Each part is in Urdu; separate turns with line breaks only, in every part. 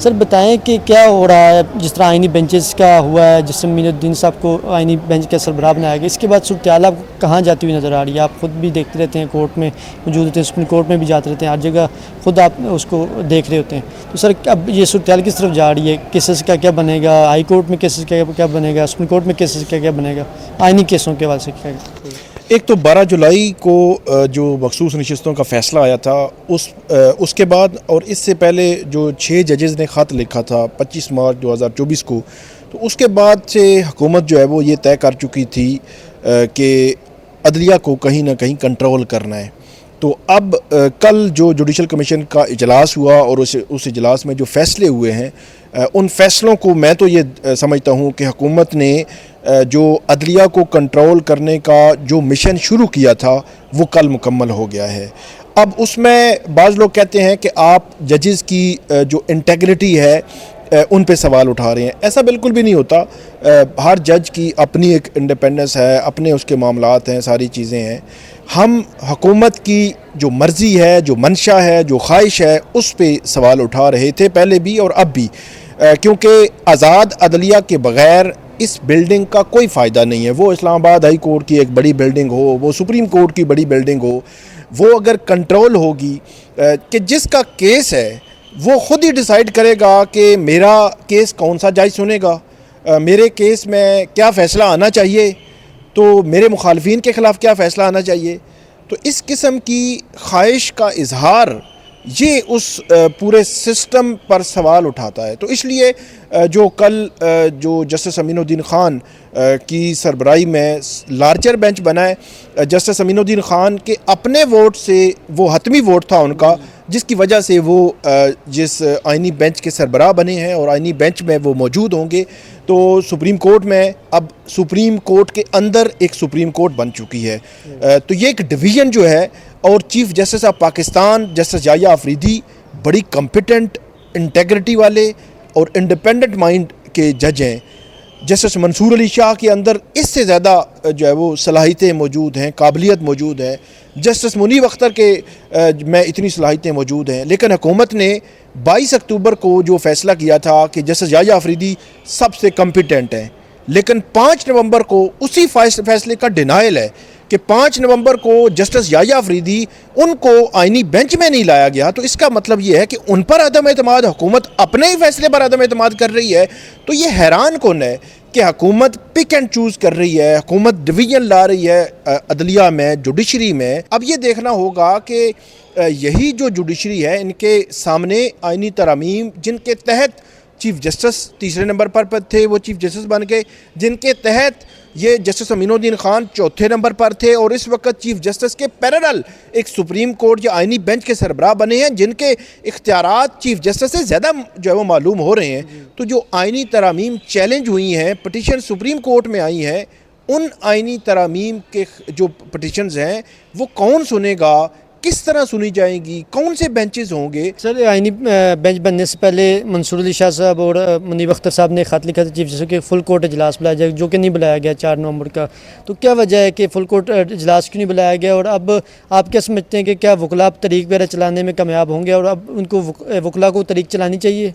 سر بتائیں کہ کیا ہو رہا ہے، جس طرح آئینی بینچز کا ہوا ہے، جس سے امین الدین صاحب کو آئینی بینچ کا سربراہ بنایا گیا، اس کے بعد صورتحال آپ کہاں جاتی ہوئی نظر آ رہی ہے؟ آپ خود بھی دیکھتے رہتے ہیں، کورٹ میں موجود ہوتے ہیں، سپریم کورٹ میں بھی جاتے رہتے ہیں، ہر جگہ خود آپ اس کو دیکھ رہے ہوتے ہیں، تو سر اب یہ صورتحال کس طرف جا رہی ہے؟ کیسز کا کیا بنے گا؟ ہائی کورٹ میں کیسز کا کیا بنے گا؟ سپریم کورٹ میں کیسز کا کیا بنے گا؟ آئینی کیسوں کے حوالے سے کیا؟
ایک تو 12 جولائی کو جو مخصوص نشستوں کا فیصلہ آیا تھا، اس کے بعد اور اس سے پہلے جو 6 ججز نے خط لکھا تھا 25 مارچ 2024 کو، تو اس کے بعد سے حکومت جو ہے وہ یہ طے کر چکی تھی کہ عدلیہ کو کہیں نہ کہیں کنٹرول کرنا ہے۔ تو اب کل جو جوڈیشل کمیشن کا اجلاس ہوا اور اس اجلاس میں جو فیصلے ہوئے ہیں، ان فیصلوں کو میں تو یہ سمجھتا ہوں کہ حکومت نے جو عدلیہ کو کنٹرول کرنے کا جو مشن شروع کیا تھا وہ کل مکمل ہو گیا ہے۔ اب اس میں بعض لوگ کہتے ہیں کہ آپ ججز کی جو انٹیگریٹی ہے ان پہ سوال اٹھا رہے ہیں۔ ایسا بالکل بھی نہیں ہوتا۔ ہر جج کی اپنی ایک انڈیپینڈنس ہے، اپنے اس کے معاملات ہیں، ساری چیزیں ہیں۔ ہم حکومت کی جو مرضی ہے، جو منشا ہے، جو خواہش ہے، اس پہ سوال اٹھا رہے تھے پہلے بھی اور اب بھی، کیونکہ آزاد عدلیہ کے بغیر اس بلڈنگ کا کوئی فائدہ نہیں ہے۔ وہ اسلام آباد ہائی کورٹ کی ایک بڑی بلڈنگ ہو، وہ سپریم کورٹ کی بڑی بلڈنگ ہو، وہ اگر کنٹرول ہوگی کہ جس کا کیس ہے وہ خود ہی ڈیسائیڈ کرے گا کہ میرا کیس کون سا جج سنے گا، میرے کیس میں کیا فیصلہ آنا چاہیے، تو میرے مخالفین کے خلاف کیا فیصلہ آنا چاہیے، تو اس قسم کی خواہش کا اظہار یہ اس پورے سسٹم پر سوال اٹھاتا ہے۔ تو اس لیے جو کل جو جسٹس امین الدین خان کی سربراہی میں لارجر بینچ بنا ہے، جسٹس امین الدین خان کے اپنے ووٹ سے وہ حتمی ووٹ تھا ان کا، جس کی وجہ سے وہ جس آئینی بینچ کے سربراہ بنے ہیں اور آئینی بینچ میں وہ موجود ہوں گے، تو سپریم کورٹ میں اب سپریم کورٹ کے اندر ایک سپریم کورٹ بن چکی ہے۔ تو یہ ایک ڈویژن جو ہے، اور chief justice of Pakistan justice Yahya Afridi بڑی کمپیٹنٹ، انٹیگریٹی والے اور انڈیپینڈنٹ مائنڈ کے جج ہیں۔ جسٹس منصور علی شاہ کے اندر اس سے زیادہ جو ہے وہ صلاحیتیں موجود ہیں، قابلیت موجود ہے۔ جسٹس منیب اختر کے میں اتنی صلاحیتیں موجود ہیں، لیکن حکومت نے 22 اکتوبر کو جو فیصلہ کیا تھا کہ جسٹس یحییٰ آفریدی سب سے کمپیٹنٹ ہیں، لیکن 5 نومبر کو اسی فیصلے کا ڈینائل ہے کہ 5 نومبر کو جسٹس یحییٰ آفریدی ان کو آئینی بینچ میں نہیں لایا گیا، تو اس کا مطلب یہ ہے کہ ان پر عدم اعتماد، حکومت اپنے ہی فیصلے پر عدم اعتماد کر رہی ہے۔ تو یہ حیران کن ہے کہ حکومت پک اینڈ چوز کر رہی ہے، حکومت ڈویژن لا رہی ہے عدلیہ میں، جوڈیشری میں۔ اب یہ دیکھنا ہوگا کہ یہی جو جوڈیشری ہے، ان کے سامنے آئینی ترامیم جن کے تحت چیف جسٹس تیسرے نمبر پر تھے، وہ چیف جسٹس بن گئے، جن کے تحت یہ جسٹس امین الدین خان چوتھے نمبر پر تھے، اور اس وقت چیف جسٹس کے پیرالل ایک سپریم کورٹ یا آئینی بینچ کے سربراہ بنے ہیں، جن کے اختیارات چیف جسٹس سے زیادہ جو ہے وہ معلوم ہو رہے ہیں۔ تو جو آئینی ترامیم چیلنج ہوئی ہیں، پٹیشن سپریم کورٹ میں آئی ہیں، ان آئینی ترامیم کے جو پٹیشنز ہیں وہ کون سنے گا، کس طرح سنی جائیں گی، کون سے بینچز ہوں گے؟
سر آئینی بینچ بننے سے پہلے منصور علی شاہ صاحب اور منیب اختر صاحب نے خط لکھا تھا چیف جسٹس کے فل کورٹ اجلاس بلایا جائے، جو کہ نہیں بلایا گیا 4 نومبر کا، تو کیا وجہ ہے کہ فل کورٹ اجلاس کیوں نہیں بلایا گیا؟ اور اب آپ کیا سمجھتے ہیں کہ کیا وکلاء تحریک وغیرہ چلانے میں کامیاب ہوں گے، اور اب ان کو وکلاء کو تحریک چلانی چاہیے؟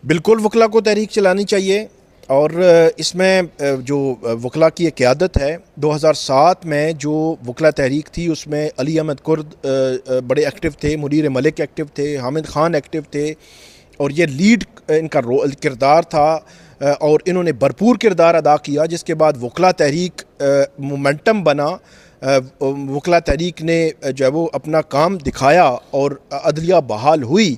بالکل وکلاء کو تحریک چلانی چاہیے، اور اس میں جو وکلاء کی ایک قیادت ہے، 2007 میں جو وکلاء تحریک تھی اس میں علی احمد کرد بڑے ایکٹیو تھے، منیر ملک ایکٹیو تھے، حامد خان ایکٹیو تھے، اور یہ لیڈ ان کا کردار تھا، اور انہوں نے بھرپور کردار ادا کیا، جس کے بعد وکلاء تحریک مومنٹم بنا، وکلاء تحریک نے جو ہے وہ اپنا کام دکھایا اور عدلیہ بحال ہوئی۔